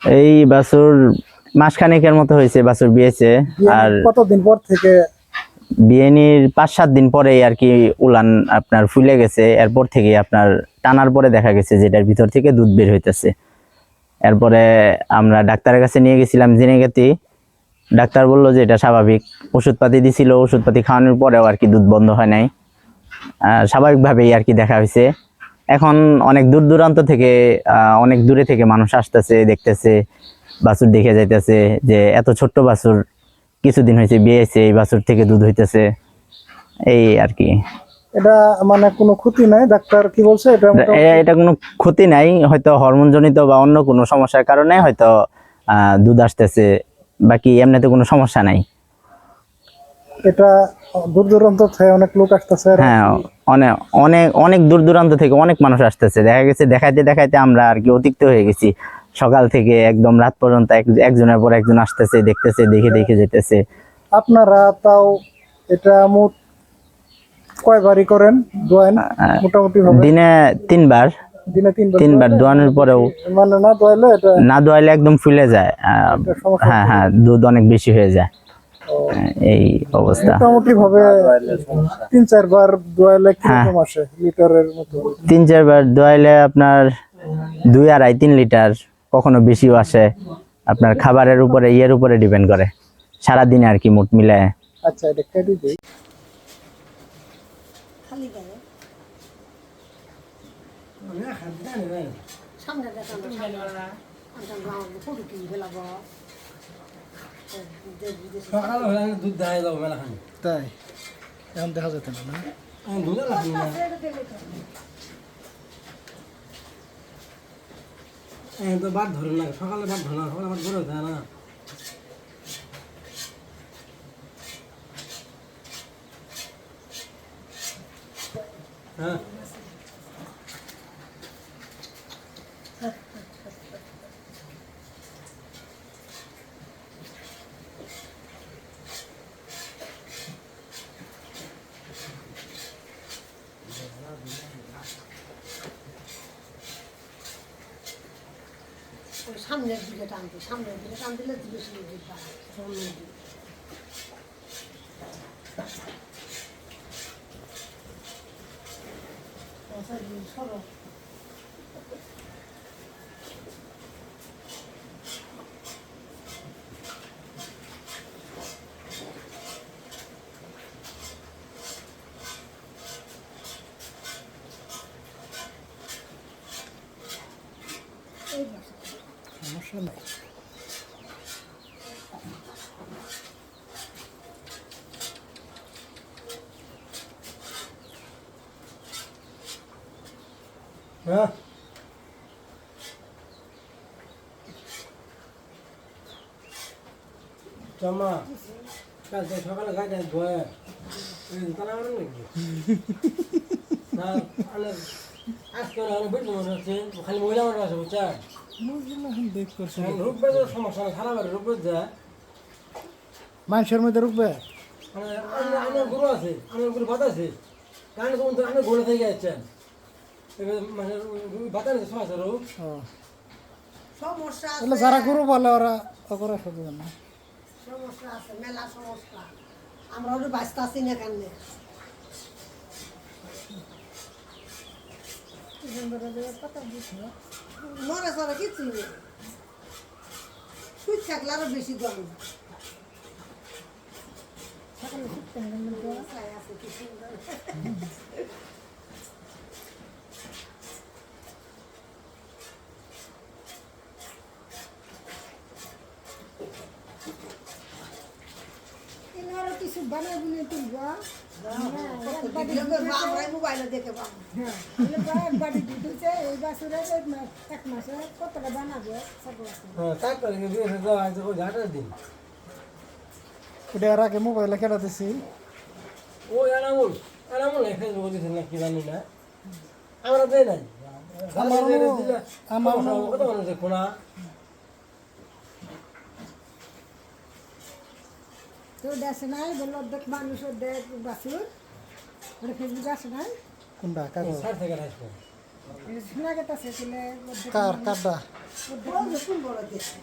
এই বাছুর মাসখানেকের মতো হয়েছে বাছুর বিয়েছে। আর কতদিন পর থেকে? বিয়েনির 5-7 দিন পরেই আর কি উলান আপনার ফুলে গেছে। এরপর থেকে আপনার টানার পরে দেখা গেছে যে এটার ভিতর থেকে দুধ বের হইতেছে। এরপরে আমরা ডাক্তারের কাছে নিয়ে গেছিলাম জেনেগাতি। ডাক্তার বললো যে এটা স্বাভাবিক। ওষুধপাতি দিছিল, ওষুধপাতি খাওয়ানোর পরেও আর কি দুধ বন্ধ হয় নাই। স্বাভাবিকভাবেই আর কি দেখা হয়েছে। এখন অনেক দূর দূরান্ত থেকে অনেক দূরে থেকে মানুষ আসতেছে, দেখতেছে, বাছুর দেখে যাইতেছে যে এত ছোট্ট বাছুর, কিছুদিন হয়েছে বিয়ে হয়েছে, এই বাছুর থেকে দুধ হইতেছে, এই আর কি। এটা মানে কোনো ক্ষতি নাই, ডাক্তার কি বলছে? এটা কোনো ক্ষতি নাই, হয়তো হরমোন জনিত বা অন্য কোনো সমস্যার কারণে হয়তো দুধ আসতেছে, বাকি এমনিতে কোনো সমস্যা নাই। এটা দূর দূরান্ত থেকে অনেক লোক আসতেছে। হ্যাঁ, অনেক অনেক অনেক দূর দূরান্ত থেকে অনেক মানুষ আসতেছে। দেখা গেছে দেখাইতে দেখাইতে আমরা আর কি অতিরিক্ত হয়ে গেছি। সকাল থেকে একদম রাত পর্যন্ত একজনের পর একজন আসতেছে, দেখতেছে, দেখে দেখে যেতেছে। আপনারা তাও এটা মোট কয়বারই করেন দোয়ান? মোটামুটি দিনে 3 বার। দিনে 3 বার দোয়ানোর পরেও মানে না দোয়াইলে এটা না দোয়াইলে একদম ফুলে যায়। হ্যাঁ হ্যাঁ, দুধ অনেক বেশি হয়ে যায়। এই অবস্থা। মোটামুটি ভাবে 3-4 বার দোয়াইলে কিরকম আসে লিটারের মতো? 3-4 বার দোয়াইলে আপনার 2-2.5-3 লিটার, কখনো বেশিও আসে। আপনার খাবারের উপরে ইয়ের উপরে ডিপেন্ড করে সারাদিনে আর কি মোট মিলে। আচ্ছা, এটা কেটে দিই। সকাল হলে দুধ দেখাই যাবো মেলাখানি। তাই এখন দেখা যেত না? দুধ লাগবে না, তো বাদ ধরে না, সকালে বাদ ধরে না, সকালে বাদ ধরে যায় না। হ্যাঁ, সামনের দিকে টানতে, সামনের দিকে টান দিলে বেশি দুধ পায়। সামনের দিকে সরো। সমস্যা নাই। হ্যাঁ, জামা কালকে সকালে গাড়ি ধোয়া তারা আমার নাকি না, আজকে অনেক বেশি মনে হচ্ছে খালি মহিলা মানুষ আছে, বুঝছেন? রোগ বেজের সমস্যা না, সারা বাড়ি রোগ বেজ যায়। মানুষের মধ্যে রুখবে মানে আমার গরু আছে, আমার গরু ভাত আছে, কারণ তো আমার গরু থেকে যাচ্ছেন মানে ভাত আছে সমস্যা রোগ। সমস্যা তাহলে আছে, যারা গরু বলে ওরা করে শুধু না। সমস্যা আছে, মেলা সমস্যা। আমরা ওটা বাঁচতে আসি না কেন? মরে সরে কিছু নেই, সুই থাকলে আরো বেশি গরম। আছে কি সুন্দর। আরো কিছু বানাই বুনে তুলবো। আমরা মোবাইলে দেখে পাবো। বাড়ি দিতেছে এই বাছুরে 1 মাসে কতটা বানাবে? হ্যাঁ, তাই করে বিয়ে যাওয়া আছে ওই ঘাটের দিন। এটা আর আগে মোবাইলে কেটাতেছি। ও এনামুল এখানে বলতেছেন না কি জানি না, আমরা দেই নাই। আমার কত মানুষ দেখো না। তো দেশে নাই বললো অর্ধেক মানুষ অর্ধেক বাছুর, ফেসবুক আসে নাই। কোনটা কাজ? সার থেকে আসবে শোনা গেছে ছেলে কারটা বড় দেখুন বড় দেখুন